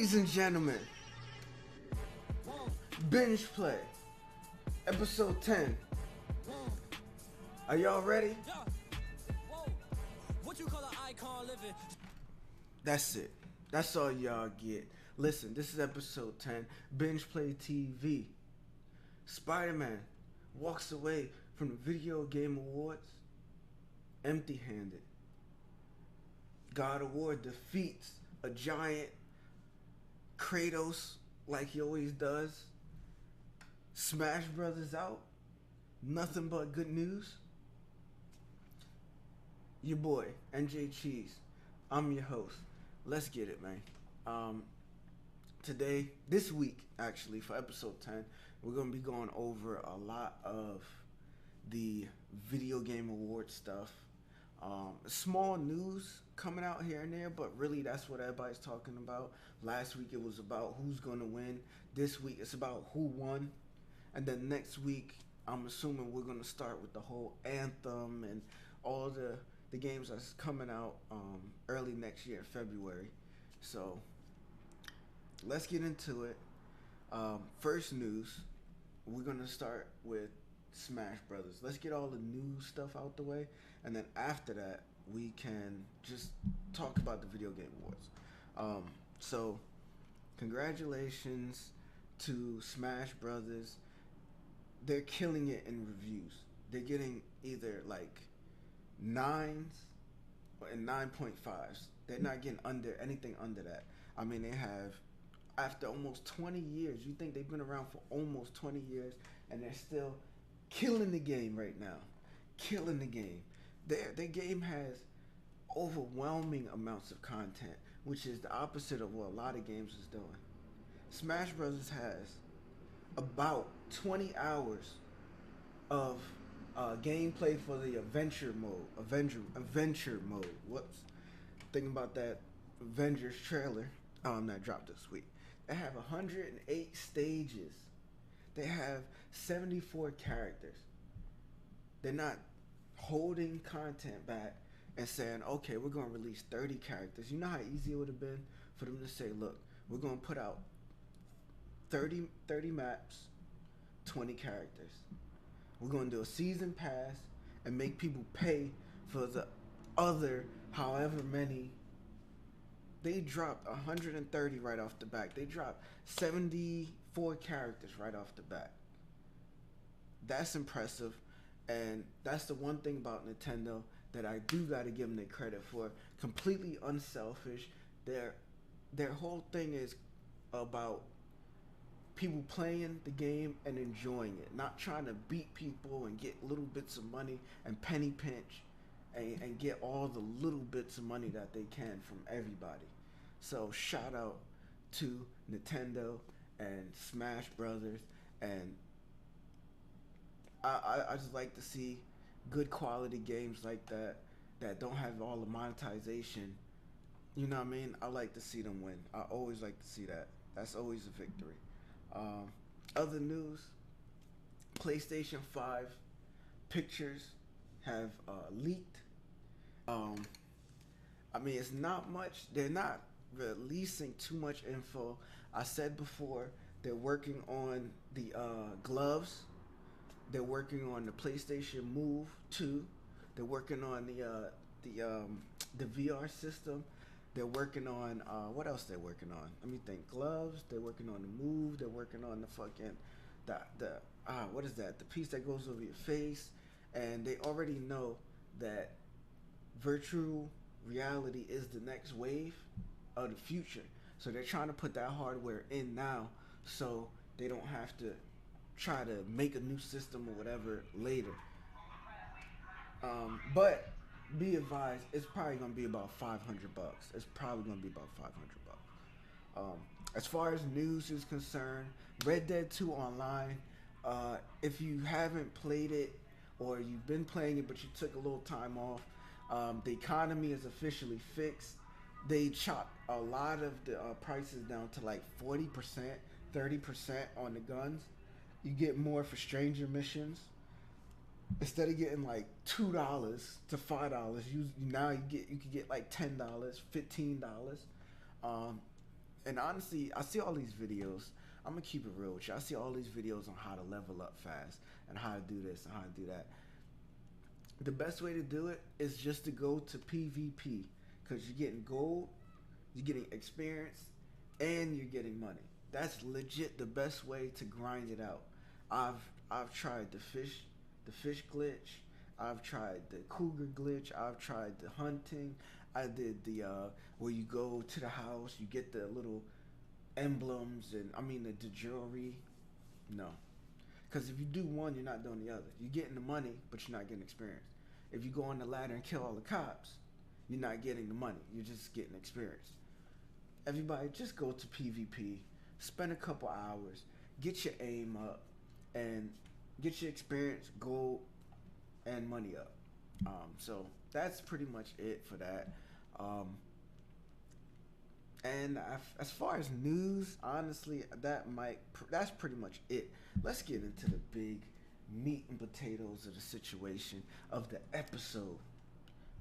Ladies and gentlemen, Binge Play, episode 10. Are y'all ready? That's it. That's all y'all get. Listen, this is episode 10, BingePlay TV. Spider-Man walks away from the Video Game Awards empty-handed. God of War defeats a giant Kratos like he always does. Smash Brothers out. Nothing but good news. Your boy, NJCheese. I'm your host. Let's get it, man. Today, this week, actually, for episode 10, we're going to be going over a lot of the Video Game Award stuff. Small news coming out here and there, but really that's what everybody's talking about. Last week it was about who's going to win. This week it's about who won. And then next week, I'm assuming we're going to start with the whole anthem and all the games that's coming out early next year, February. So let's get into it. First news, we're going to start with Smash Brothers. Let's get all the new stuff out the way, and then after that we can just talk about the Video Game Awards. So congratulations to Smash Brothers. They're killing it in reviews. They're getting either like 9s and 9.5s. They're not getting anything under that. I mean, they have, after almost 20 years, you think they've been around for almost 20 years, and they're still killing the game right now. Killing the game. Their game has overwhelming amounts of content, which is the opposite of what a lot of games is doing. Smash Brothers has about 20 hours of gameplay for the adventure mode. Whoops. Thinking about that Avengers trailer that dropped this week. They have 108 stages. They have 74 characters. They're not holding content back and saying, okay, we're going to release 30 characters. You know how easy it would have been for them to say, look, we're going to put out 30 maps, 20 characters. We're going to do a season pass and make people pay for the other however many. They dropped 130 right off the bat. They dropped 74 characters right off the bat. That's impressive, and that's the one thing about Nintendo that I do got to give them the credit for. Completely unselfish. Their whole thing is about people playing the game and enjoying it, not trying to beat people and get little bits of money and penny pinch and get all the little bits of money that they can from everybody. So shout out to Nintendo and Smash Brothers, and I just like to see good quality games like that don't have all the monetization. You know what I mean? I like to see them win. I always like to see that. That's always a victory. Other news, PlayStation 5 pictures have leaked. I mean, it's not much. They're not releasing too much info. I said before, they're working on the gloves. They're working on the PlayStation Move 2. They're working on the VR system. They're working on what else they're working on? Let me think. Gloves. They're working on the Move. They're working on the fucking what is that? The piece that goes over your face. And they already know that virtual reality is the next wave of the future. So they're trying to put that hardware in now, so they don't have to try to make a new system or whatever later. But be advised, it's probably gonna be about $500. It's probably gonna be about $500. As far as news is concerned, Red Dead 2 Online. If you haven't played it, or you've been playing it but you took a little time off, the economy is officially fixed. They chopped a lot of the prices down to like 40%, 30% on the guns. You get more for stranger missions. Instead of getting like $2 to $5, now you can get like $10, $15. And honestly, I see all these videos. I'm gonna keep it real with you. I see all these videos on how to level up fast and how to do this and how to do that. The best way to do it is just to go to PvP because you're getting gold, you're getting experience, and you're getting money. That's legit the best way to grind it out. I've tried the fish glitch. I've tried the cougar glitch. I've tried the hunting. I did the where you go to the house, you get the little emblems and I mean the jewelry. No, because if you do one, you're not doing the other. You're getting the money, but you're not getting experience. If you go on the ladder and kill all the cops, you're not getting the money. You're just getting experience. Everybody, just go to PvP, spend a couple hours, get your aim up, and get your experience, gold, and money up. So that's pretty much it for that. Um, and as far as news, honestly, that's pretty much it. Let's get into the big meat and potatoes of the situation of the episode.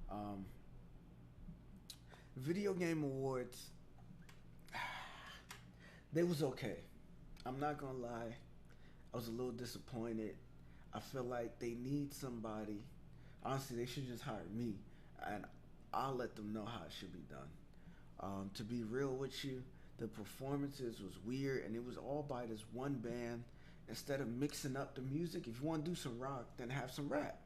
Um, Video Game Awards, they was okay. I'm not gonna lie. I was a little disappointed. I feel like they need somebody. Honestly, they should just hire me, and I'll let them know how it should be done. To be real with you, the performances was weird, and it was all by this one band. Instead of mixing up the music, if you want to do some rock, then have some rap.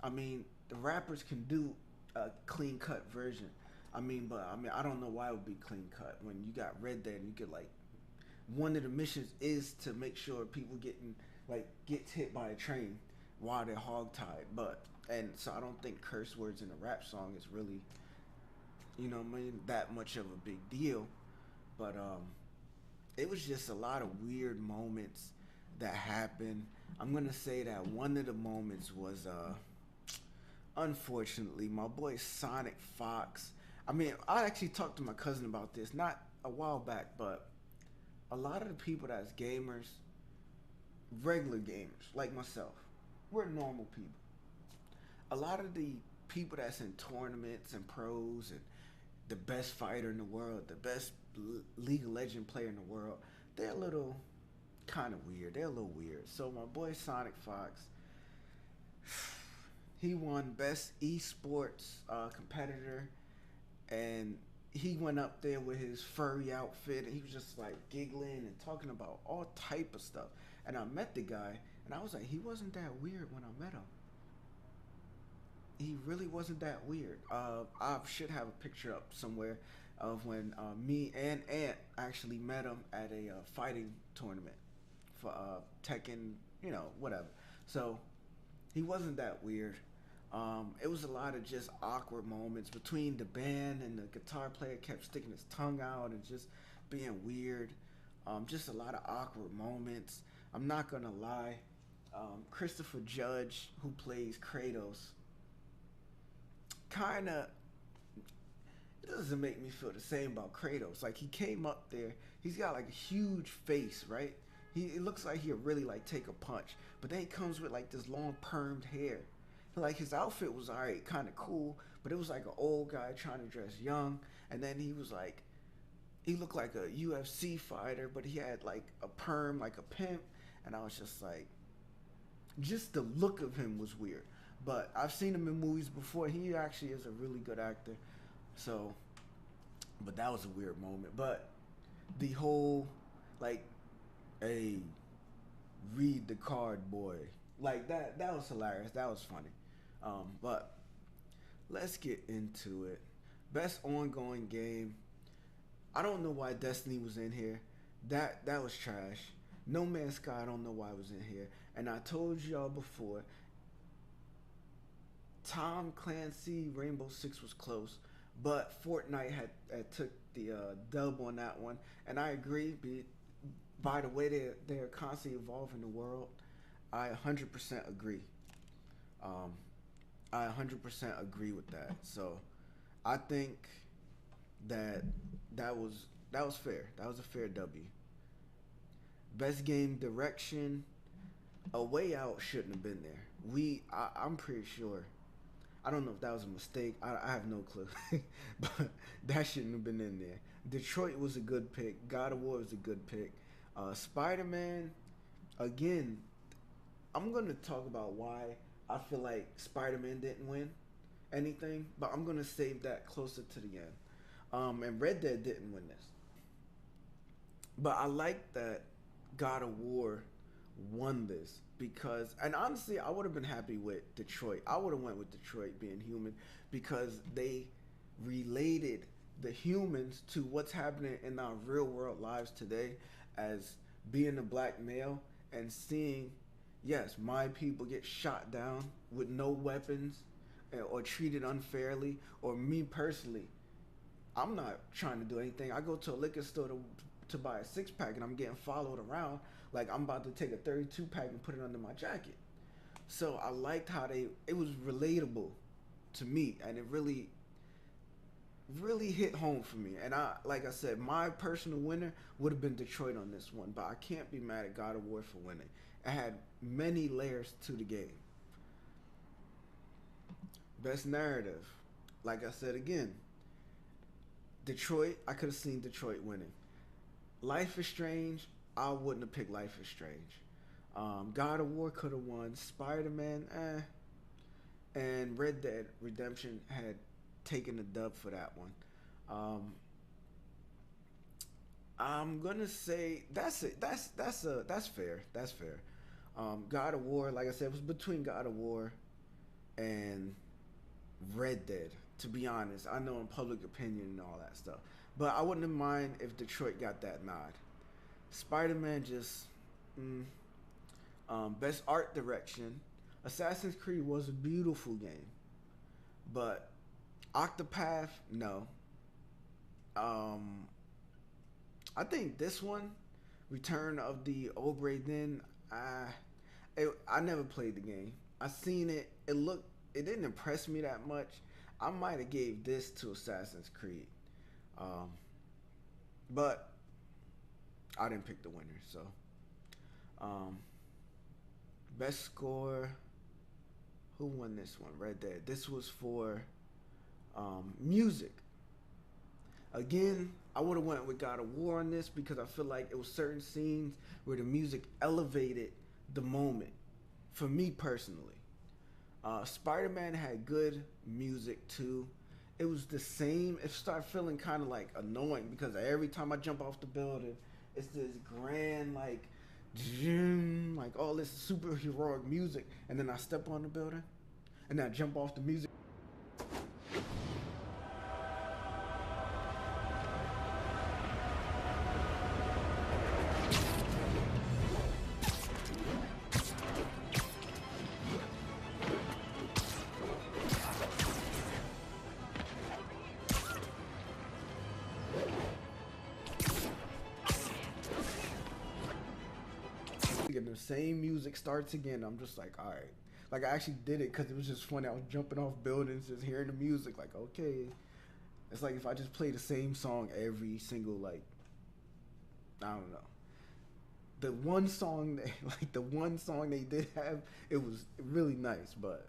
I mean, the rappers can do a clean cut version. I don't know why it would be clean cut when you got Red Dead and you could like one of the missions is to make sure people gets hit by a train while they're hogtied. But and so I don't think curse words in a rap song is really, that much of a big deal. But it was just a lot of weird moments that happened. I'm gonna say that one of the moments was unfortunately my boy Sonic Fox. I mean, I actually talked to my cousin about this not a while back, but a lot of the people that's gamers, regular gamers like myself, we're normal people. A lot of the people that's in tournaments and pros and the best fighter in the world, the best League of Legends player in the world, they're a little kind of weird. They're a little weird. So my boy Sonic Fox, he won best esports competitor, and he went up there with his furry outfit, and he was just like giggling and talking about all type of stuff. And I met the guy, and I was like, he wasn't that weird when I met him. He really wasn't that weird. I should have a picture up somewhere of when me and Ant actually met him at a fighting tournament for Tekken, whatever. So he wasn't that weird. It was a lot of just awkward moments between the band and the guitar player kept sticking his tongue out and just being weird. Just a lot of awkward moments. I'm not gonna lie. Christopher Judge, who plays Kratos, kinda, it doesn't make me feel the same about Kratos. Like, he came up there, he's got like a huge face, right? It looks like he'll really like take a punch, but then he comes with like this long permed hair. Like, his outfit was alright, kind of cool, but it was like an old guy trying to dress young. And then he looked like a UFC fighter, but he had like a perm, like a pimp. And I was just like, just the look of him was weird. But I've seen him in movies before. He actually is a really good actor. So, but that was a weird moment. But the whole, like, hey, read the card, boy. Like, that was hilarious. That was funny. But let's get into it. Best ongoing game. I don't know why Destiny was in here. That was trash. No Man's Sky, I don't know why it was in here. And I told y'all before, Tom Clancy Rainbow Six was close, but Fortnite had took the dub on that one. And I agree, by the way they're constantly evolving the world, I 100% agree. I 100% agree with that. So I think that was fair. That was a fair W. Best game direction, A Way Out shouldn't have been there. I'm pretty sure. I don't know if that was a mistake. I have no clue. But that shouldn't have been in there. Detroit was a good pick. God of War was a good pick. Spider-Man, again, I'm going to talk about why I feel like Spider-Man didn't win anything, but I'm going to save that closer to the end. And Red Dead didn't win this. But I like that God of War won this because, and honestly, I would have been happy with Detroit. I would have went with Detroit being human because they related the humans to what's happening in our real world lives today as being a black male and seeing, yes, my people get shot down with no weapons or treated unfairly, or me personally, I'm not trying to do anything. I go to a liquor store to buy a 6-pack and I'm getting followed around like I'm about to take a 32-pack and put it under my jacket. So I liked how it was relatable to me, and it really hit home for me. And like I said, my personal winner would have been Detroit on this one, but I can't be mad at God of War for winning. It had many layers to the game. Best narrative, like I said again, Detroit, I could have seen Detroit winning. Life is Strange, I wouldn't have picked Life is Strange. God of War could have won. Spider-Man, and Red Dead Redemption had taken the dub for that one. I'm gonna say that's it. That's fair. That's fair. God of War, like I said, was between God of War and Red Dead. To be honest, I know in public opinion and all that stuff, but I wouldn't have mind if Detroit got that nod. Spider-Man just best art direction. Assassin's Creed was a beautiful game, but Octopath, no. I think this one, Return of the Obra Dinn, I never played the game. I seen it. It didn't impress me that much. I might have gave this to Assassin's Creed, but I didn't pick the winner. So, best score. Who won this one? Red Dead. This was for music. Again, I would have went with God of War on this because I feel like it was certain scenes where the music elevated the moment. For me personally, Spider-Man had good music too. It was the same. It started feeling kind of like annoying because every time I jump off the building, it's this grand like all this super heroic music, and then I step on the building, and then I jump off the music. And the same music starts again. I'm just like, all right. Like I actually did it because it was just funny. I was jumping off buildings, just hearing the music. Like, okay, it's like if I just play the same song every single I don't know. The one song they did have, it was really nice, but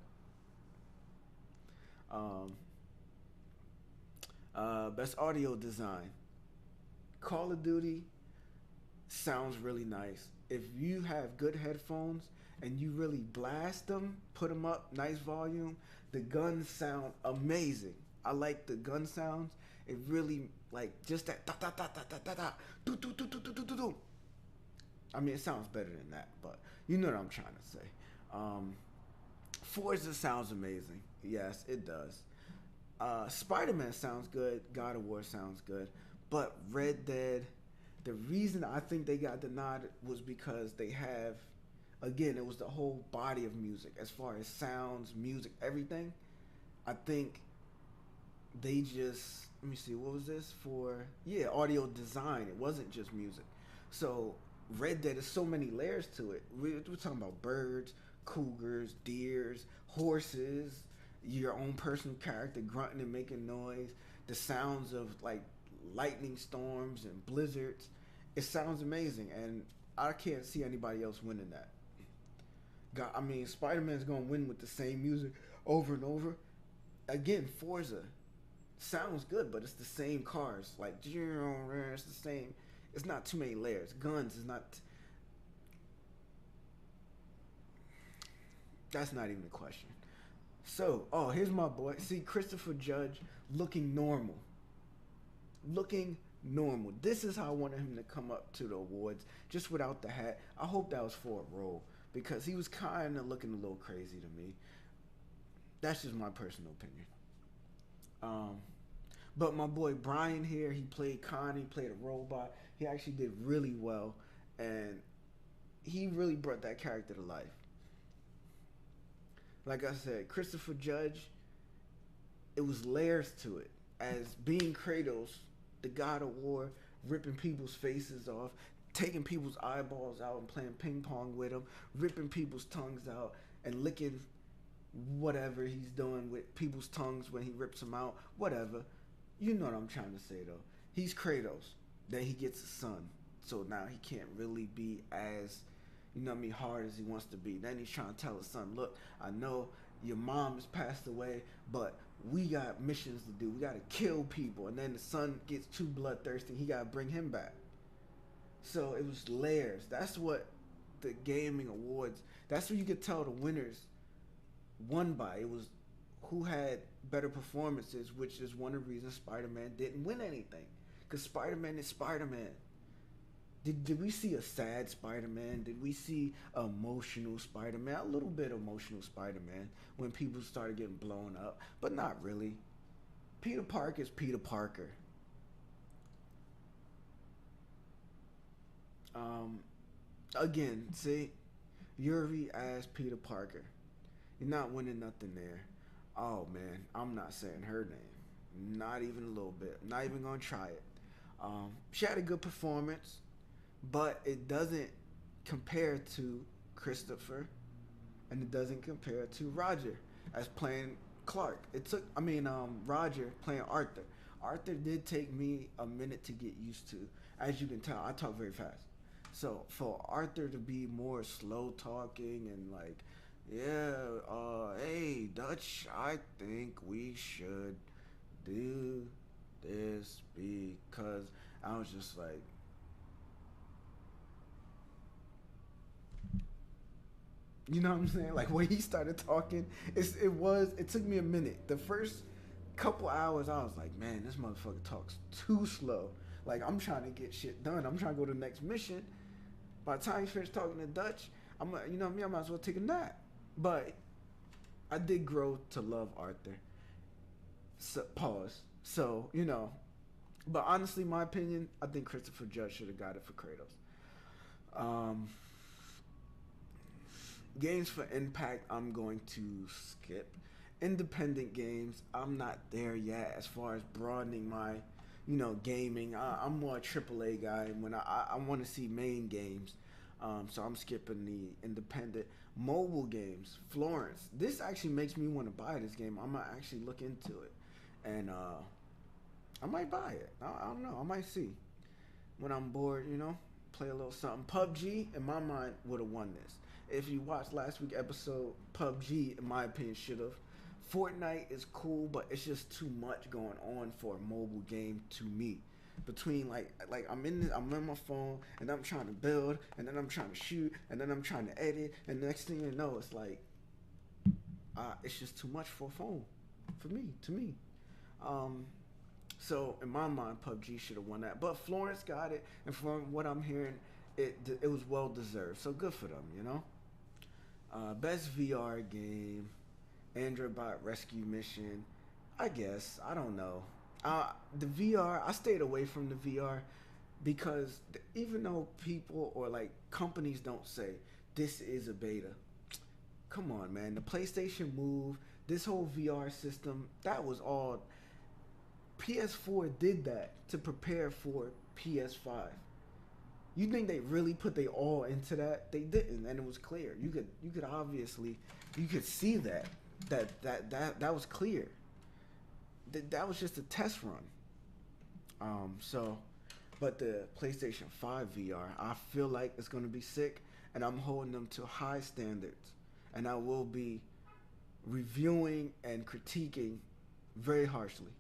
best audio design. Call of Duty sounds really nice. If you have good headphones and you really blast them, put them up, nice volume, the guns sound amazing. I like the gun sounds. It really, like, just that da da da da da da da do do do do do do do do. I mean, it sounds better than that, but you know what I'm trying to say. Forza sounds amazing. Yes, it does. Spider-Man sounds good. God of War sounds good. But Red Dead, the reason I think they got the nod was because they have, again, it was the whole body of music as far as sounds, music, everything. I think they just, let me see, what was this for? Yeah, audio design. It wasn't just music. So Red Dead is so many layers to it. We're talking about birds, cougars, deers, horses, your own personal character grunting and making noise, the sounds of like lightning storms and blizzards. It sounds amazing, and I can't see anybody else winning that. I mean, Spider-Man's gonna win with the same music over and over. again, Forza sounds good, but it's the same cars. Like, it's the same. It's not too many layers. Guns is not. That's not even a question. So, oh, here's my boy. See, Christopher Judge looking normal. Looking normal. This is how I wanted him to come up to the awards, just without the hat. I hope that was for a role, because he was kind of looking a little crazy to me. That's just my personal opinion. But my boy Brian here, he played Khan, he played a robot. He actually did really well, and he really brought that character to life. Like I said, Christopher Judge, it was layers to it. As being Kratos, the god of war, ripping people's faces off, taking people's eyeballs out and playing ping pong with them, ripping people's tongues out and licking whatever he's doing with people's tongues when he rips them out, whatever. You know what I'm trying to say though. He's Kratos. Then he gets a son. So now he can't really be as, hard as he wants to be. Then he's trying to tell his son, look, I know your mom has passed away, but we got missions to do. We got to kill people. And then the son gets too bloodthirsty. He got to bring him back. So it was layers. That's what the gaming awards, that's what you could tell the winners won by. It was who had better performances, which is one of the reasons Spider-Man didn't win anything. Because Spider-Man is Spider-Man. Did we see a sad Spider-Man? Did we see emotional Spider-Man? A little bit emotional Spider-Man when people started getting blown up, but not really. Peter Parker is Peter Parker. Again, see, Yuri as Peter Parker. You're not winning nothing there. Oh man, I'm not saying her name. Not even a little bit. Not even gonna try it. She had a good performance, but it doesn't compare to Christopher, and it doesn't compare to Roger as playing Clark. Roger playing Arthur. Arthur did take me a minute to get used to. As you can tell, I talk very fast. So for Arthur to be more slow talking and like, hey Dutch, I think we should do this because I was just like, you know what I'm saying? Like when he started talking, it took me a minute. The first couple hours, I was like, man, this motherfucker talks too slow. Like I'm trying to get shit done. I'm trying to go to the next mission. By the time he finished talking to Dutch, I might as well take a nap. But I did grow to love Arthur. So, pause. So, but honestly, my opinion, I think Christopher Judge should have got it for Kratos. Games for Impact, I'm going to skip. Independent games, I'm not there yet as far as broadening my, gaming. I'm more a AAA guy when I want to see main games. So I'm skipping the independent mobile games. Florence, this actually makes me want to buy this game. I'm gonna actually look into it, and I might buy it. I don't know. I might see when I'm bored. Play a little something. PUBG, in my mind, would have won this. If you watched last week's episode, PUBG, in my opinion, should have. Fortnite is cool, but it's just too much going on for a mobile game to me. Between like I'm on my phone and I'm trying to build and then I'm trying to shoot and then I'm trying to edit and the next thing you know it's like it's just too much for a phone for me to me. So in my mind, PUBG should have won that, but Florence got it, and from what I'm hearing, it was well deserved. So good for them, Best VR game, Android Bot Rescue Mission. I guess I don't know. The VR, I stayed away from the VR because even though people or like companies don't say this is a beta, come on, man. The PlayStation Move, this whole VR system, that was all. PS4 did that to prepare for PS5. You think they really put they all into that? They didn't, and it was clear. You could obviously, you could see that was clear. That was just a test run. But the PlayStation 5 VR, I feel like it's going to be sick, and I'm holding them to high standards. And I will be reviewing and critiquing very harshly.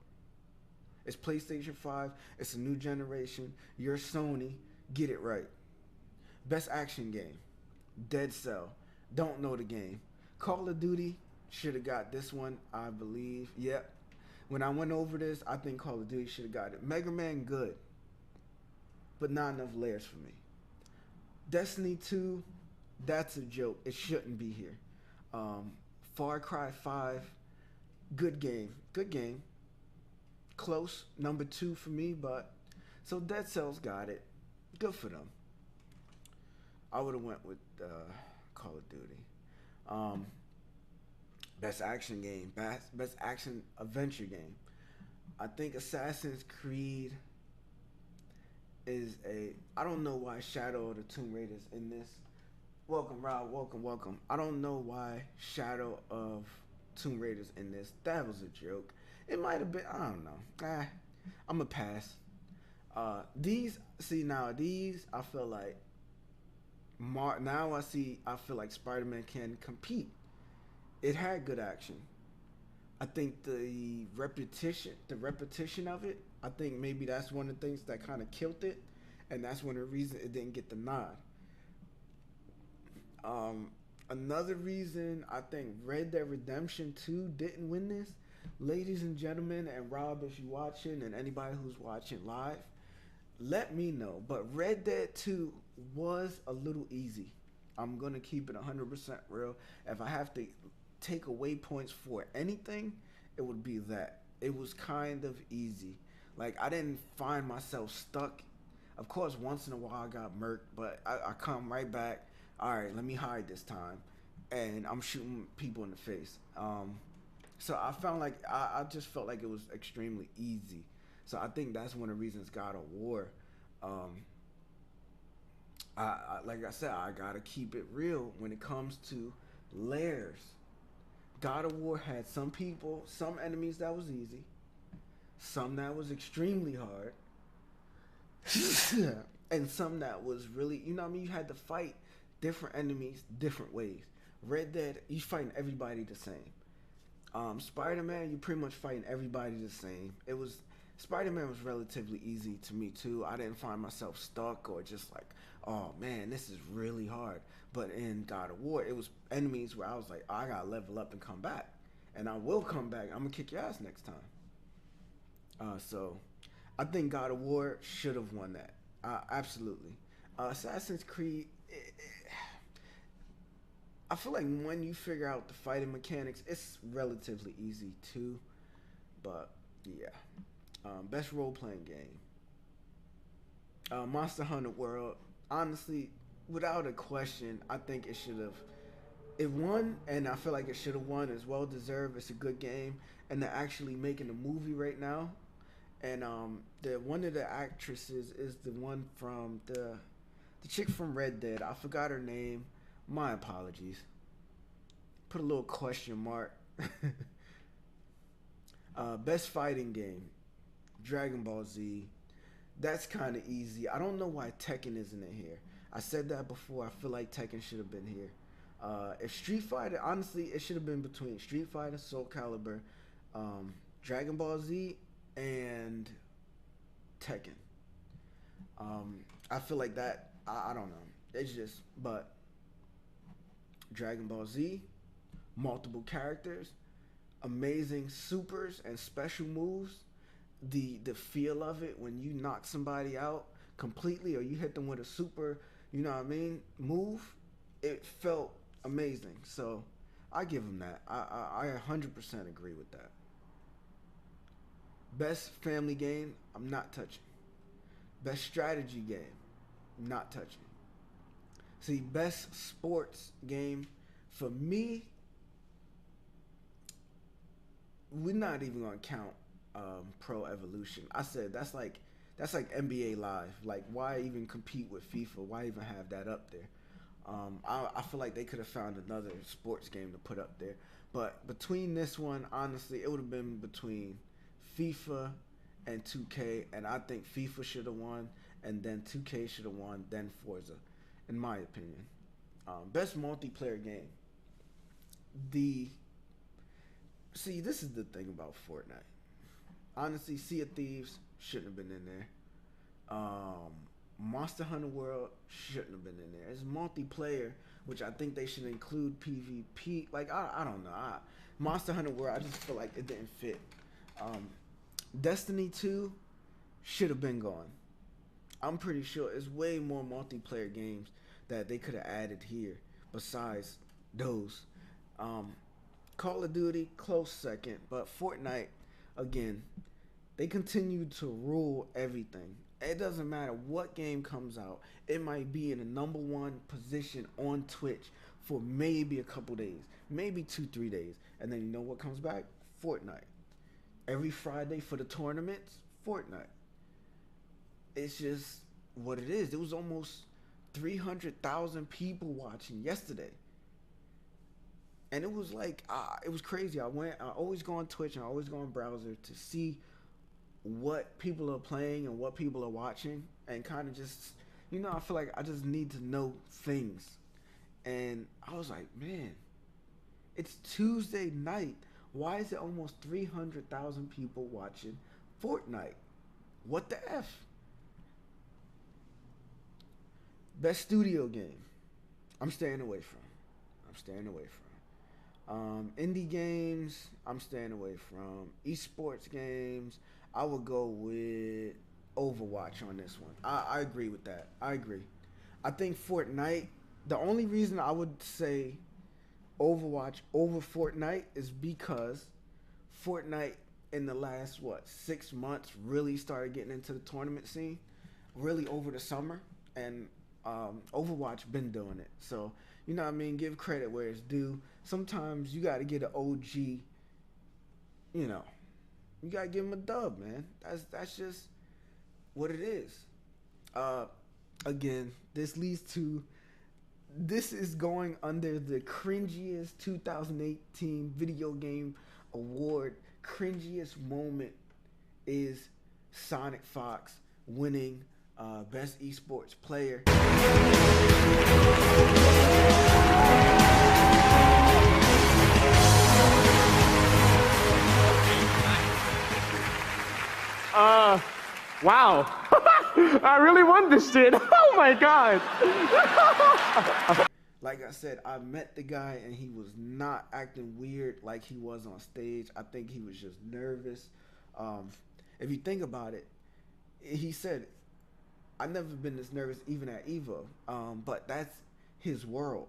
It's PlayStation 5. It's a new generation. You're Sony. Get it right. Best action game. Dead Cell. Don't know the game. Call of Duty should have got this one, I believe. Yep. When I went over this, I think Call of Duty should have got it. Mega Man, good. But not enough layers for me. Destiny 2, that's a joke. It shouldn't be here. Far Cry 5, good game. Good game. Close. Number 2 for me, but... So Dead Cells got it. Good for them. I would have went with Call of Duty. Best action game. Best action adventure game. I think Assassin's Creed is a... I don't know why Shadow of the Tomb Raider is in this. Welcome, Rob. Welcome. I don't know why Shadow of Tomb Raider's in this. That was a joke. It might have been... I don't know. I'm a pass. These... See, now, these, I feel like... Now I feel like Spider-Man can compete. It had good action. I think the repetition of it, I think maybe that's one of the things that kind of killed it, and that's one of the reasons it didn't get the nod. Another reason I think Red Dead Redemption 2 didn't win this, ladies and gentlemen, and Rob, if you're watching, and anybody who's watching live, let me know. But Red Dead 2 was a little easy. I'm going to keep it 100% real. If I have to take away points for anything, it would be that. It was kind of easy. Like, I didn't find myself stuck. Of course, once in a while I got murked, but I come right back. All right, let me hide this time. And I'm shooting people in the face. So I found like, I just felt like it was extremely easy. So I think that's one of the reasons God of War, like I said, I gotta keep it real when it comes to layers. God of War had some enemies that was easy, some that was extremely hard, and some that was really, you know what I mean, you had to fight different enemies different ways. Red Dead, you fighting everybody the same. Spider-Man, you pretty much fighting everybody the same. Spider-Man was relatively easy to me too. I didn't find myself stuck or just like, oh man, this is really hard. But in God of War, it was enemies where I was like, oh, I gotta level up and come back. And I will come back. I'm gonna kick your ass next time. So I think God of War should have won that. Absolutely. Assassin's Creed, I feel like when you figure out the fighting mechanics, it's relatively easy too. But yeah. Best role-playing game. Monster Hunter World. Honestly, without a question, I think it should have. It won, and I feel like it should have won. It's well deserved. It's a good game, and they're actually making a movie right now. And one of the actresses is the one from the chick from Red Dead. I forgot her name. My apologies. Put a little question mark. Best fighting game. Dragon Ball Z. That's kind of easy. I don't know why Tekken isn't in here. I said that before. I feel like Tekken should have been here. If Street Fighter, honestly, it should have been between Street Fighter, Soul Calibur, Dragon Ball Z, and Tekken. I feel like that, I don't know. It's just, but Dragon Ball Z, multiple characters, amazing supers and special moves. The feel of it when you knock somebody out completely or you hit them with a super, you know what I mean, move, it felt amazing. So I give them that. I 100% agree with that. Best family game, I'm not touching. Best strategy game, not touching. See, best sports game, for me, we're not even gonna count Pro Evolution. I said that's like NBA Live. Like, why even compete with FIFA? Why even have that up there? I feel like they could have found another sports game to put up there. But between this one, honestly, it would have been between FIFA and 2K, and I think FIFA should have won, and then 2K should have won, then Forza, in my opinion. Best multiplayer game. The See, this is the thing about Fortnite. Honestly, Sea of Thieves shouldn't have been in there. Monster Hunter World shouldn't have been in there. It's multiplayer, which I think they should include PvP. Like I don't know. Monster Hunter World, I just feel like it didn't fit. Destiny 2 should have been gone. I'm pretty sure it's way more multiplayer games that they could have added here besides those. Call of Duty, close second, but Fortnite, again, they continue to rule everything. It doesn't matter what game comes out. It might be in the number one position on Twitch for maybe a couple days, maybe 2-3 days, and then you know what comes back? Fortnite. Every Friday for the tournaments, Fortnite. It's just what it is. There was almost 300,000 people watching yesterday. And it was like, it was crazy. I always go on Twitch and I always go on browser to see what people are playing and what people are watching, and kind of just, I feel like I just need to know things. And I was like, man, it's Tuesday night. Why is it almost 300,000 people watching Fortnite? What the F? Best studio game, I'm staying away from. Indie games, I'm staying away from. Esports games, I would go with Overwatch on this one. I agree with that. I agree. I think Fortnite, the only reason I would say Overwatch over Fortnite is because Fortnite in the last, 6 months really started getting into the tournament scene, really over the summer, and Overwatch been doing it. So, you know what I mean? Give credit where it's due. Sometimes you got to get an OG, you got to give him a dub, man. That's just what it is. Again, this is going under the cringiest 2018 video game award. Cringiest moment is Sonic Fox winning Best Esports Player. Wow. I really won this shit. Oh my God. Like I said, I met the guy and he was not acting weird like he was on stage. I think he was just nervous. If you think about it, he said, I've never been this nervous even at Evo. But that's his world.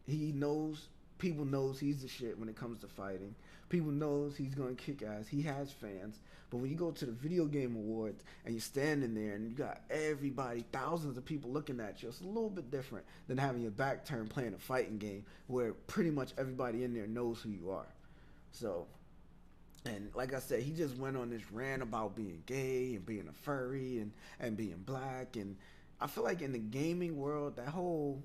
He knows, people knows he's the shit when it comes to fighting. People knows he's going to kick ass. He has fans. But when you go to the video game awards and you're standing there and you got everybody, thousands of people looking at you, it's a little bit different than having your back turned playing a fighting game where pretty much everybody in there knows who you are. So, and like I said, he just went on this rant about being gay and being a furry and being black. And I feel like in the gaming world, that whole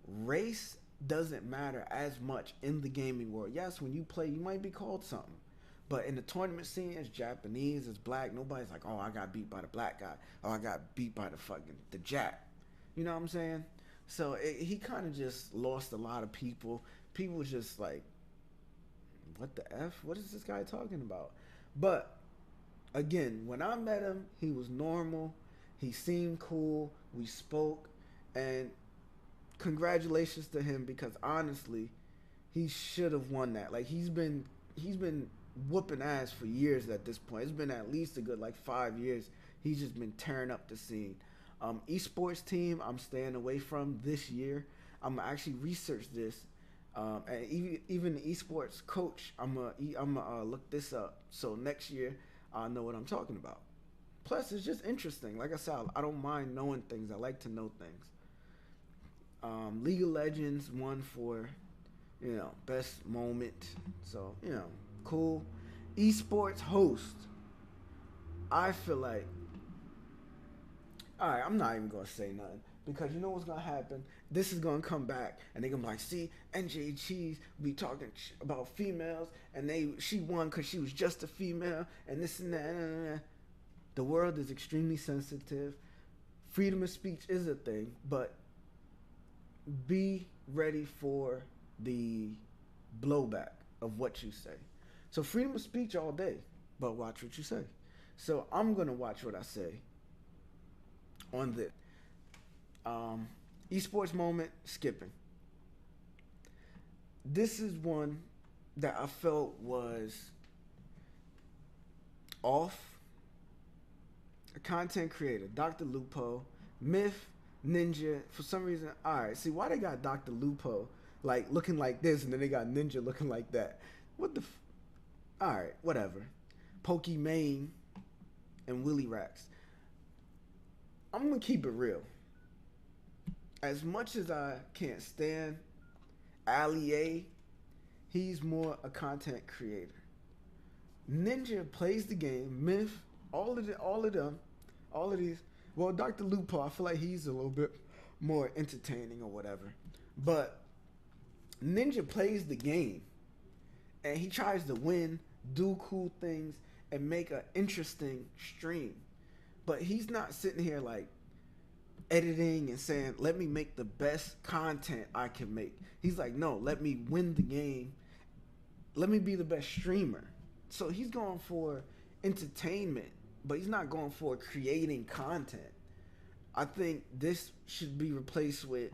race doesn't matter as much in the gaming world. Yes, when you play, you might be called something. But in the tournament scene, it's Japanese, it's black. Nobody's like, oh, I got beat by the black guy. Oh, I got beat by the Jap. You know what I'm saying? So he kind of just lost a lot of people. People just like, what the F? What is this guy talking about? But again, when I met him, he was normal. He seemed cool. We spoke. And congratulations to him, because honestly, he should have won that. Like he's been whooping ass for years at this point. It's been at least a good 5 years. He's just been tearing up the scene. Esports team, I'm staying away from this year. I'm gonna actually research this. And even the esports coach, I'm gonna look this up. So next year, I'll know what I'm talking about. Plus, it's just interesting. Like I said, I don't mind knowing things. I like to know things. League of Legends won for, best moment. So, cool. Esports host. I feel like, all right, I'm not even going to say nothing, because you know what's going to happen? This is going to come back and they're going to be like, see, NJCheese be talking about females and she won because she was just a female and this and that. The world is extremely sensitive. Freedom of speech is a thing, but be ready for the blowback of what you say. So freedom of speech all day, but watch what you say. So I'm gonna watch what I say on this. Esports moment, skipping. This is one that I felt was off. A content creator, Dr. Lupo, Myth, Ninja, for some reason. Alright, see why they got Dr. Lupo like looking like this and then they got Ninja looking like that. What the alright, whatever. Pokimane and Willy Rax. I'm gonna keep it real. As much as I can't stand Ali A, he's more a content creator. Ninja plays the game. Myth, all of these. Well, Dr. Lupo, I feel like he's a little bit more entertaining or whatever. But Ninja plays the game, and he tries to win, do cool things, and make an interesting stream. But he's not sitting here like editing and saying, let me make the best content I can make. He's like, no, let me win the game. Let me be the best streamer. So he's going for entertainment, but he's not going for creating content. I think this should be replaced with,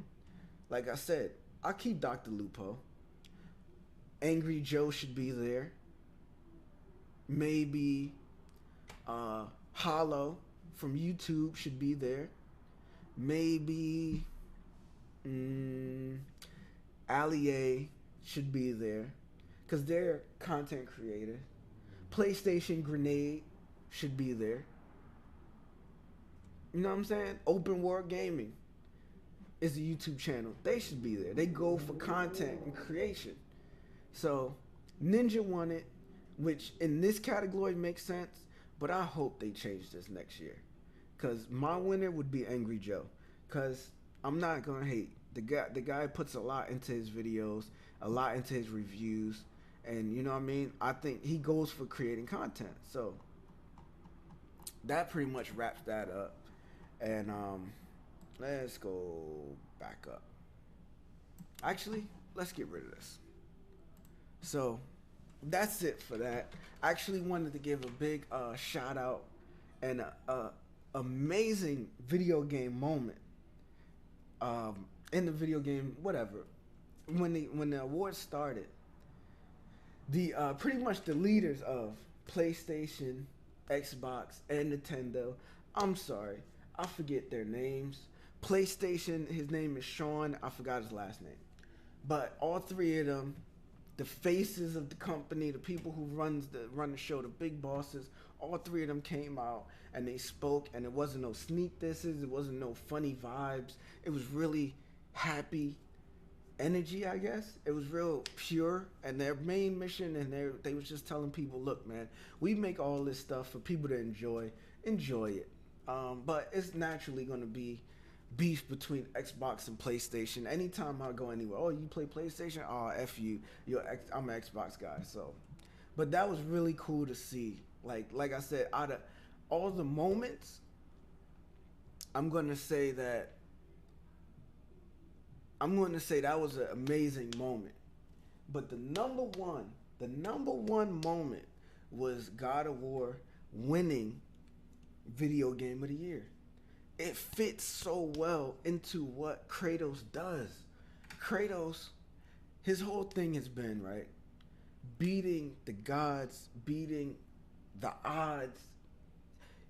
like I said, I'll keep Dr. Lupo. Angry Joe should be there. Maybe Hollow from YouTube should be there. Maybe Ali A should be there because they're content creators. PlayStation Grenade should be there. You know what I'm saying? Open World Gaming is a YouTube channel. They should be there. They go for content and creation. So Ninja won it, which in this category makes sense, but I hope they change this next year. Because my winner would be Angry Joe. Because I'm not going to hate. The guy puts a lot into his videos, a lot into his reviews. And you know what I mean? I think he goes for creating content. So that pretty much wraps that up. And let's go back up. Actually, let's get rid of this. So that's it for that. I actually wanted to give a big shout out and a amazing video game moment in the video game, whatever. When the awards started, the pretty much the leaders of PlayStation, Xbox, and Nintendo, I'm sorry, I forget their names. PlayStation, his name is Sean, I forgot his last name. But all three of them, the faces of the company, the people who run the show, the big bosses, all three of them came out and they spoke, and it wasn't no sneak disses, it wasn't no funny vibes. It was really happy energy, I guess. It was real pure, and their main mission, and they was just telling people, look, man, we make all this stuff for people to enjoy it. But it's naturally going to be beef between Xbox and PlayStation. Anytime I go anywhere, oh, you play PlayStation? Oh, F you. I'm an Xbox guy. So, but that was really cool to see. Like I said, out of all the moments, I'm going to say that was an amazing moment. But the number one moment was God of War winning Video Game of the Year. It fits so well into what Kratos does. Kratos, his whole thing has been, right, beating the gods, beating the odds.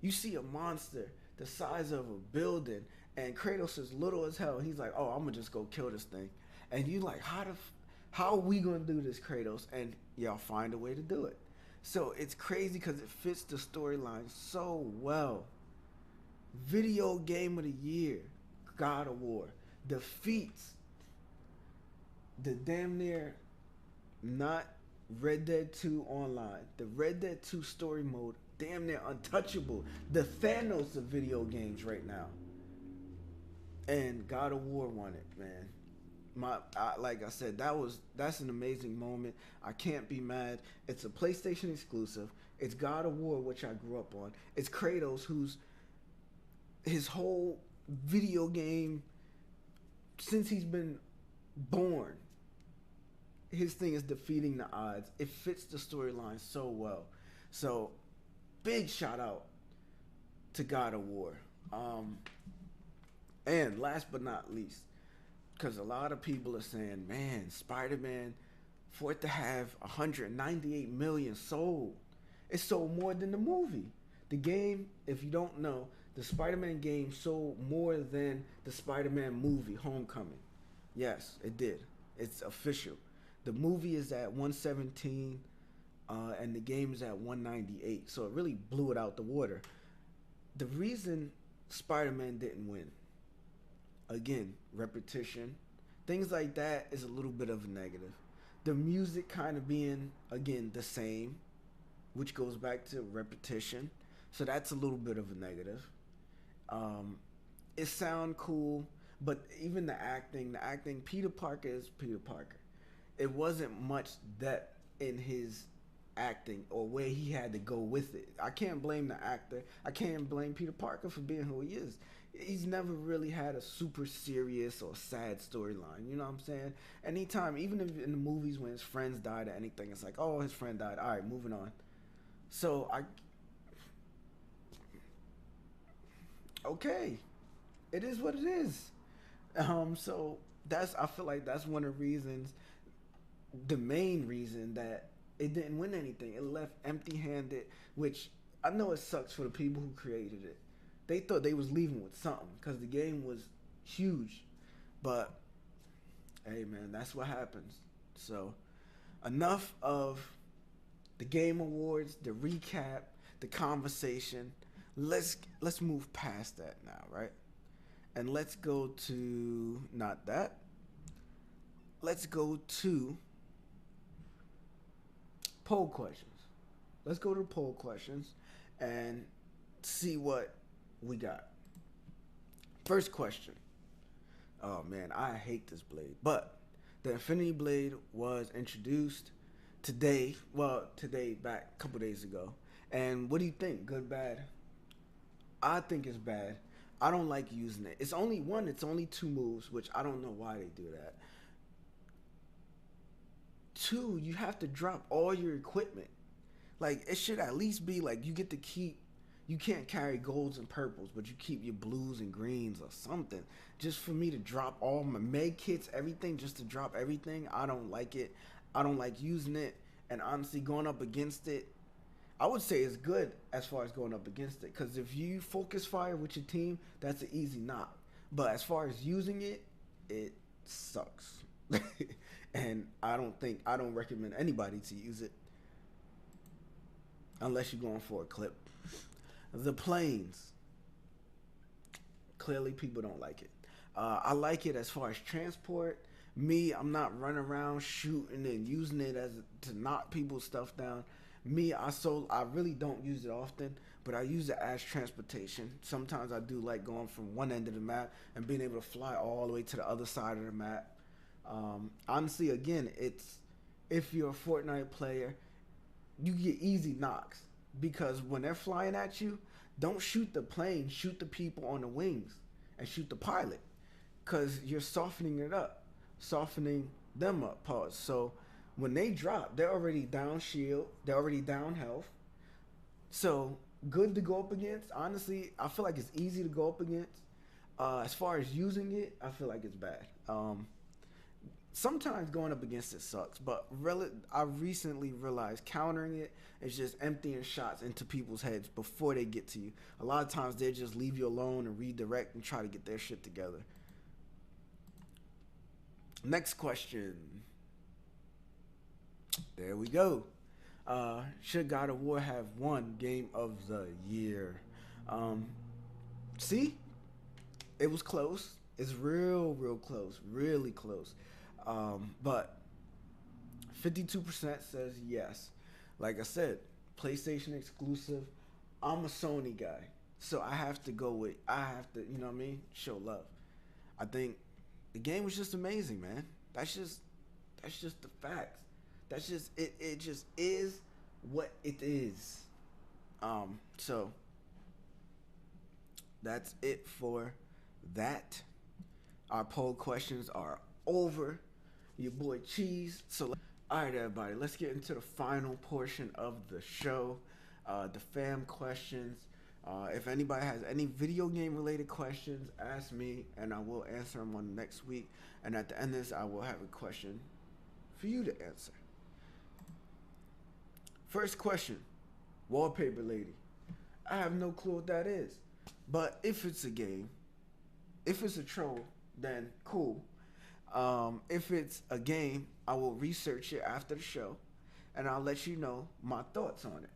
You see a monster the size of a building, and Kratos is little as hell. He's like, oh, I'm gonna just go kill this thing. And you like, how are we gonna do this, Kratos? And y'all find a way to do it. So it's crazy because it fits the storyline so well. Video Game of the Year, God of War, defeats the damn near not Red Dead 2 online, the Red Dead 2 story mode, damn near untouchable, the Thanos of video games right now. And God of War won it, man. Like I said, that's an amazing moment. I can't be mad. It's a PlayStation exclusive. It's God of War, which I grew up on. It's Kratos, who's his whole video game since he's been born. his thing is defeating the odds. It fits the storyline so well. So, big shout out to God of War. And last but not least, because a lot of people are saying, man, Spider-Man, for it to have 198 million sold, it sold more than the movie. The game, if you don't know, the Spider-Man game sold more than the Spider-Man movie, Homecoming. Yes, it did. It's official. The movie is at 117, and the game is at 198. So it really blew it out the water. The reason Spider-Man didn't win, again, repetition, things like that is a little bit of a negative. The music kind of being, again, the same, which goes back to repetition. So that's a little bit of a negative. It sound cool, but even the acting, Peter Parker is Peter Parker. It wasn't much depth in his acting or where he had to go with it. I can't blame the actor. I can't blame Peter Parker for being who he is. He's never really had a super serious or sad storyline. You know what I'm saying? Anytime, even if in the movies when his friends died or anything, it's like, oh, his friend died. All right, moving on. So okay, it is what it is. So I feel like that's one of the reasons, the main reason that it didn't win anything. It left empty-handed, which I know it sucks for the people who created it. They thought they was leaving with something because the game was huge. But, hey, man, that's what happens. So, enough of the Game Awards, the recap, the conversation. Let's move past that now, right? And let's go to, not that. Let's go to poll questions. Let's go to the poll questions and see what we got. First question. Oh man, I hate this blade. But the Infinity Blade was introduced today. Well, back a couple days ago. And what do you think? Good, bad? I think it's bad. I don't like using it. It's only 2 moves, which I don't know why they do that. 2, you have to drop all your equipment. Like, it should at least be like you get to keep, you can't carry golds and purples, but you keep your blues and greens or something. Just for me to drop all my med kits, everything, just to drop everything, I don't like it. I don't like using it. And honestly, going up against it, I would say it's good as far as going up against it. Because if you focus fire with your team, that's an easy knock. But as far as using it, it sucks. And I don't recommend anybody to use it unless you're going for a clip. The planes. Clearly people don't like it. I like it as far as transport. Me, I'm not running around shooting and using it to knock people's stuff down. Me, I really don't use it often, but I use it as transportation. Sometimes I do like going from one end of the map and being able to fly all the way to the other side of the map. Honestly, again, if you're a Fortnite player, you get easy knocks because when they're flying at you, don't shoot the plane, shoot the people on the wings and shoot the pilot because you're softening them up. Pause. So when they drop, they're already down shield, they're already down health. So good to go up against. Honestly, I feel like it's easy to go up against. As far as using it, I feel like it's bad. Sometimes going up against it sucks, but I recently realized countering it is just emptying shots into people's heads before they get to you. A lot of times they just leave you alone and redirect and try to get their shit together. Next question. There we go. Should God of War have won Game of the Year? See? It was close. It's real close. Really close. But 52% says yes. Like I said, PlayStation exclusive. I'm a Sony guy. So I have to, you know what I mean? Show love. I think the game was just amazing, man. That's just the facts. That's just it just is what it is. So that's it for that. Our poll questions are over. your boy Cheese. So, all right, everybody, let's get into the final portion of the show, the fam questions. If anybody has any video game related questions, ask me, and I will answer them on next week. And at the end of this, I will have a question for you to answer. First question, Wallpaper Lady. I have no clue what that is, but if it's a game, if it's a troll, then cool. If it's a game, I will research it after the show, and I'll let you know my thoughts on it.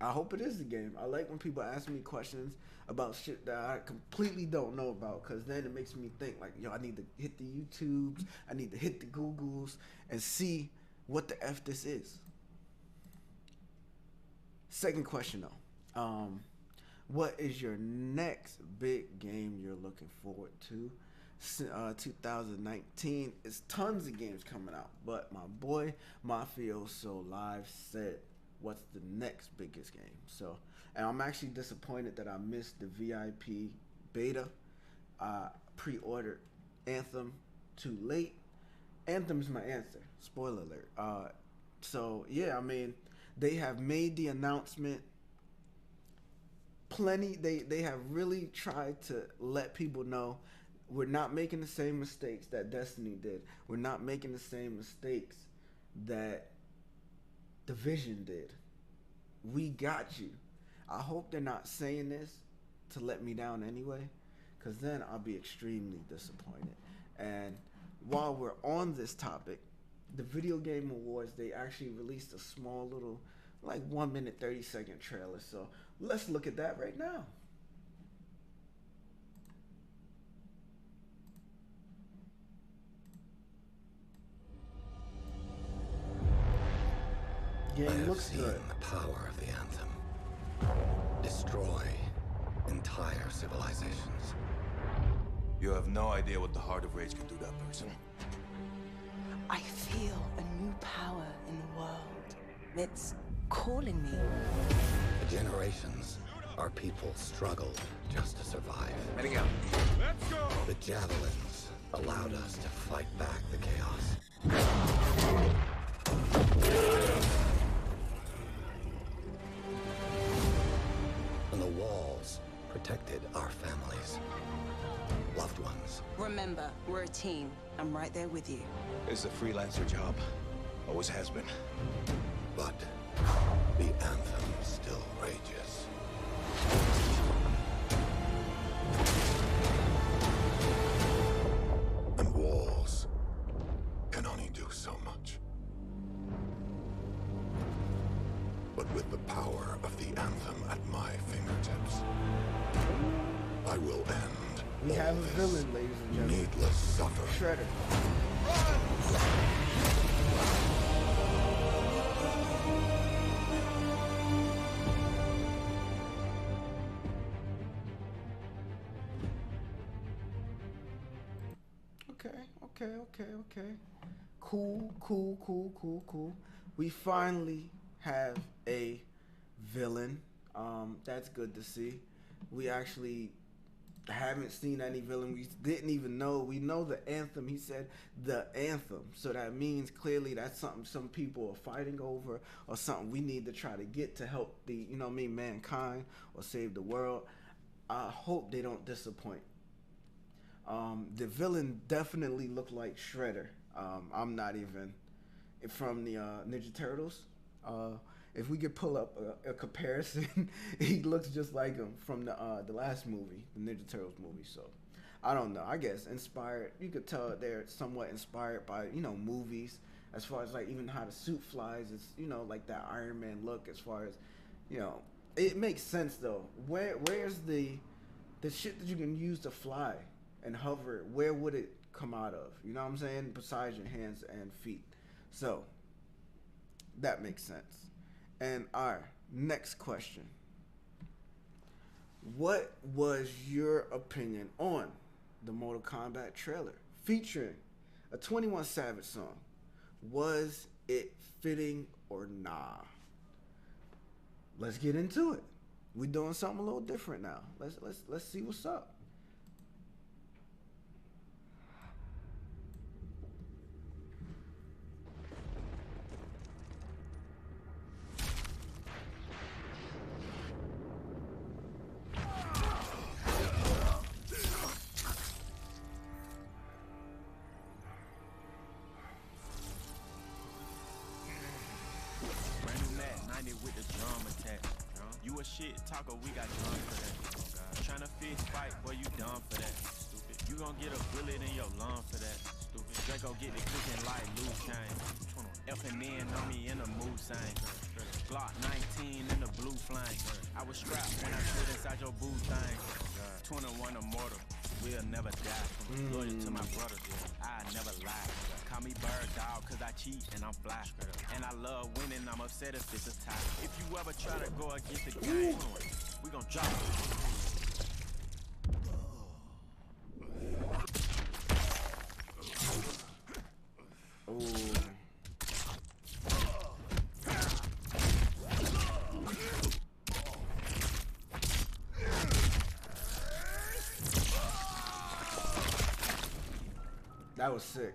I hope it is the game. I like when people ask me questions about shit that I completely don't know about, because then it makes me think like, yo, I need to hit the YouTubes, I need to hit the Googles, and see what the F this is. Second question though, what is your next big game you're looking forward to? 2019 is tons of games coming out, but my boy MafiosoLIVE said, what's the next biggest game? So, and I'm actually disappointed that I missed the VIP beta. Pre-ordered Anthem too late. Anthem's my answer. Spoiler alert. So yeah, I mean, they have made the announcement. They have really tried to let people know we're not making the same mistakes that Destiny did. We're not making the same mistakes that Division did. We got you. I hope they're not saying this to let me down anyway, because then I'll be extremely disappointed. And while we're on this topic, the Video Game Awards, they actually released a small little, like 1 minute 30-second trailer. So let's look at that right now. Game looks good. The power of the Anthem destroy entire civilizations. You have no idea what the Heart of Rage can do to that person. I feel a new power in the world. It's calling me. For generations, our people struggled just to survive. Heading out. Let's go! The javelins allowed us to fight back the chaos. And the walls protected our families, loved ones. Remember, we're a team. I'm right there with you. It's a freelancer job. Always has been. But the Anthem still rages. And walls can only do so much. But with the power of the Anthem at my fingertips, I will end We have a all villain, ladies and this gentlemen. needless suffering. Shredder. Okay. Cool. We finally have a villain. That's good to see. We actually haven't seen any villain. We didn't even know. We know the Anthem. He said the Anthem. So that means clearly that's something some people are fighting over, or something we need to try to get to help the, mankind or save the world. I hope they don't disappoint. The villain definitely looked like Shredder. I'm not even from the Ninja Turtles. If we could pull up a comparison, he looks just like him from the last movie, the Ninja Turtles movie. So I don't know. I guess inspired. You could tell they're somewhat inspired by movies. As far as like even how the suit flies, it's like that Iron Man look. As far as it makes sense though. Where's the shit that you can use to fly and hover? Where would it come out of? You know what I'm saying? Besides your hands and feet. So that makes sense. And our next question. What was your opinion on the Mortal Kombat trailer featuring a 21 Savage song? Was it fitting or nah? Let's get into it. We're doing something a little different now. Let's see what's up. You a shit talker, we got done for that. Tryna fist fight, boy, you done for that. Stupid. You gon' get a bullet in your lung for that. Stupid. Draco get the cooking like loose chain. F'n in on me in the mood sign. Glock 19 in the blue flame. I was strapped when I stood inside your boo thing. 21 immortal, we'll never die. Loyal to my brothers, I never lie. Call me bird dog, cause I cheat and I'm fly. And I love winning, I'm upset if it's a tie. If you ever try to go against the game, we gon' drop it. That was sick.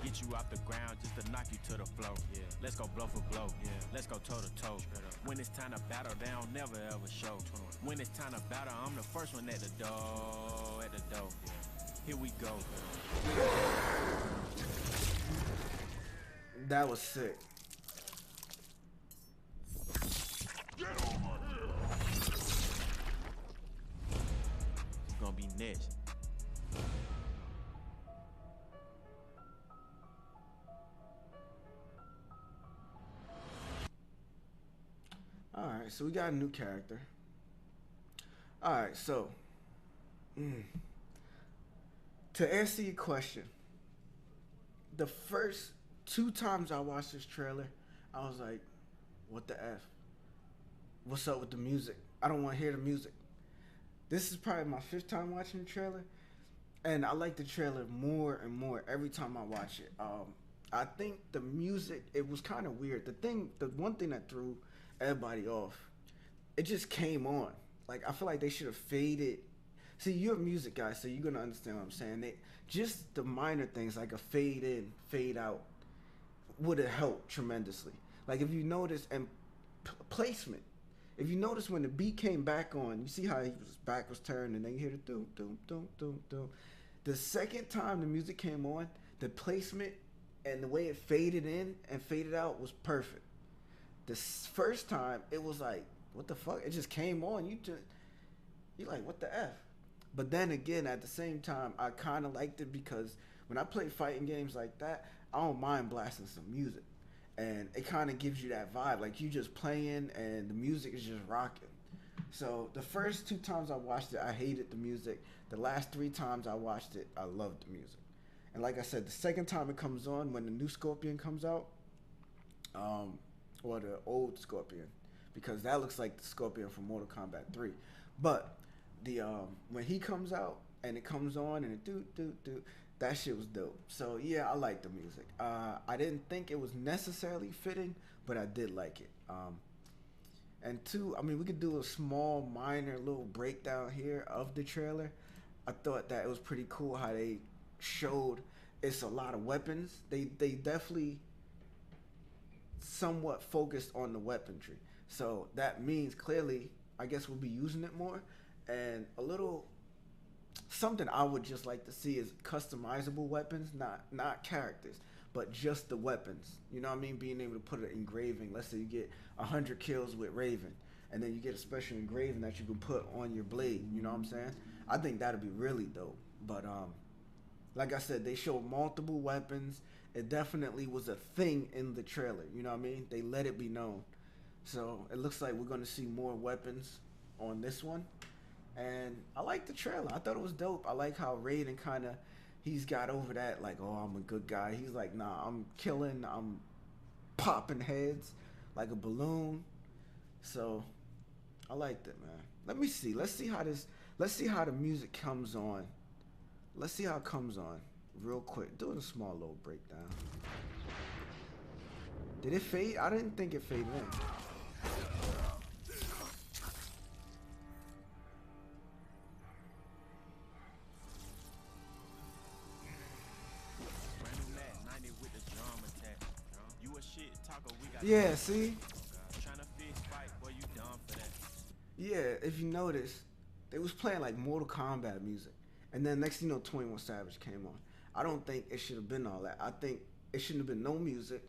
Get you off the ground just to knock you to the floor. Yeah. Let's go blow for blow. Yeah. Let's go toe to toe. When it's time to battle, they don't never ever show. When it's time to battle, I'm the first one at the door. Yeah. Here we go. That was sick. Gonna be next. Alright, so we got a new character. Alright, so to answer your question, the first 2 times I watched this trailer, I was like, what the F? What's up with the music? I don't want to hear the music. This is probably my 5th time watching the trailer, and I like the trailer more and more every time I watch it. I think the music, it was kind of weird. The one thing that threw everybody off, it just came on. Like, I feel like they should have faded. See, you're a music guy, so you're gonna understand what I'm saying. Just the minor things, like a fade in, fade out, would have helped tremendously. Like, if you notice, and placement. If you notice when the beat came back on, you see how his back was turned and then you hear the doom, doom, doom, doom, doom. The second time the music came on, the placement and the way it faded in and faded out was perfect. The first time, it was like, what the fuck? It just came on. You're like, what the F? But then again, at the same time, I kind of liked it because when I play fighting games like that, I don't mind blasting some music. And it kind of gives you that vibe, like you just playing and the music is just rocking. So the first 2 times I watched it, I hated the music. The last 3 times I watched it, I loved the music. And like I said, the second time it comes on, when the new Scorpion comes out, or the old Scorpion, because that looks like the Scorpion from Mortal Kombat 3. But the when he comes out and it comes on and it do, that shit was dope. So yeah, I like the music. I didn't think it was necessarily fitting, but I did like it. And 2, I mean, we could do a small, minor little breakdown here of the trailer. I thought that it was pretty cool how they showed it's a lot of weapons. They definitely somewhat focused on the weaponry. So that means clearly, I guess we'll be using it more. And a little something I would just like to see is customizable weapons, not characters, but just the weapons. You know what I mean? Being able to put an engraving. Let's say you get 100 kills with Raven, and then you get a special engraving that you can put on your blade. You know what I'm saying? I think that'd be really dope. But like I said, they showed multiple weapons. It definitely was a thing in the trailer. You know what I mean? They let it be known. So it looks like we're going to see more weapons on this one. And I like the trailer. I thought it was dope. I like how Raiden he's got over that, like, oh, I'm a good guy. He's like, nah, I'm killing, I'm popping heads like a balloon. So I liked it, man. Let me see. Let's see how the music comes on. Let's see how it comes on real quick. Doing a small little breakdown. Did it fade? I didn't think it faded in. Yeah, see? Yeah, if you notice, they was playing like Mortal Kombat music. And then next thing you know, 21 Savage came on. I don't think it should have been all that. I think it shouldn't have been no music.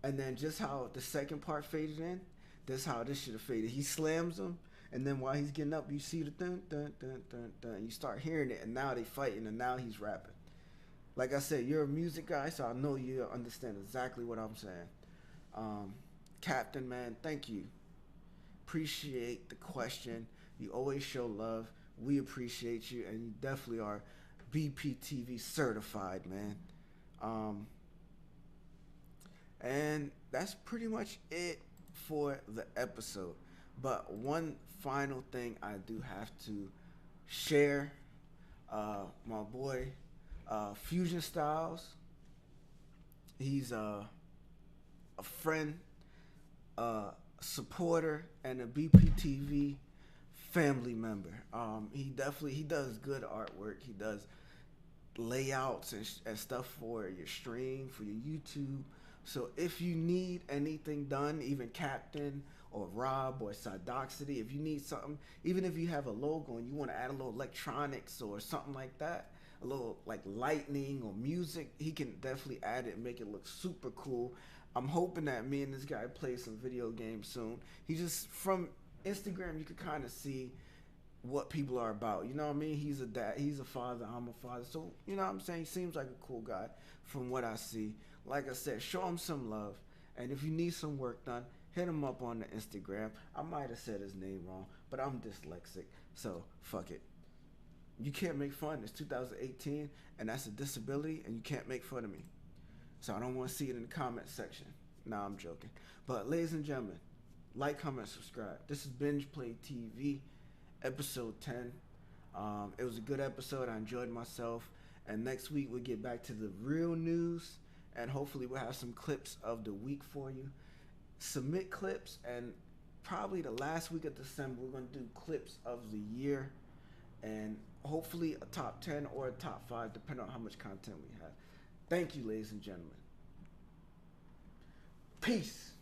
And then just how the second part faded in, that's how this should have faded. He slams him, and then while he's getting up, you see the dun dun dun dun dun. And you start hearing it, and now they fighting, and now he's rapping. Like I said, you're a music guy, so I know you understand exactly what I'm saying. Captain, man, thank you. Appreciate the question. You always show love. We appreciate you, and you definitely are BPTV certified, man. And that's pretty much it for the episode. But one final thing I do have to share. My boy, Fusion Styles. He's a friend, supporter, and a BPTV family member. He does good artwork. He does layouts and stuff for your stream, for your YouTube. So if you need anything done, even Captain or Rob or Sidoxity, if you need something, even if you have a logo and you want to add a little electronics or something like that, a little like lightning or music, he can definitely add it and make it look super cool. I'm hoping that me and this guy play some video games soon. He just, from Instagram, you could kind of see what people are about. You know what I mean? He's a dad, he's a father, I'm a father. So, you know what I'm saying? He seems like a cool guy from what I see. Like I said, show him some love. And if you need some work done, hit him up on the Instagram. I might have said his name wrong, but I'm dyslexic, so fuck it. You can't make fun. It's 2018, and that's a disability, and you can't make fun of me. So I don't want to see it in the comment section. Nah, I'm joking. But ladies and gentlemen, like, comment, subscribe. This is BingePlay TV, episode 10. It was a good episode. I enjoyed myself. And next week we'll get back to the real news, and hopefully we'll have some clips of the week for you. Submit clips, and probably the last week of December we're going to do clips of the year, and hopefully a top 10 or a top 5 depending on how much content we have. Thank you, ladies and gentlemen. Peace.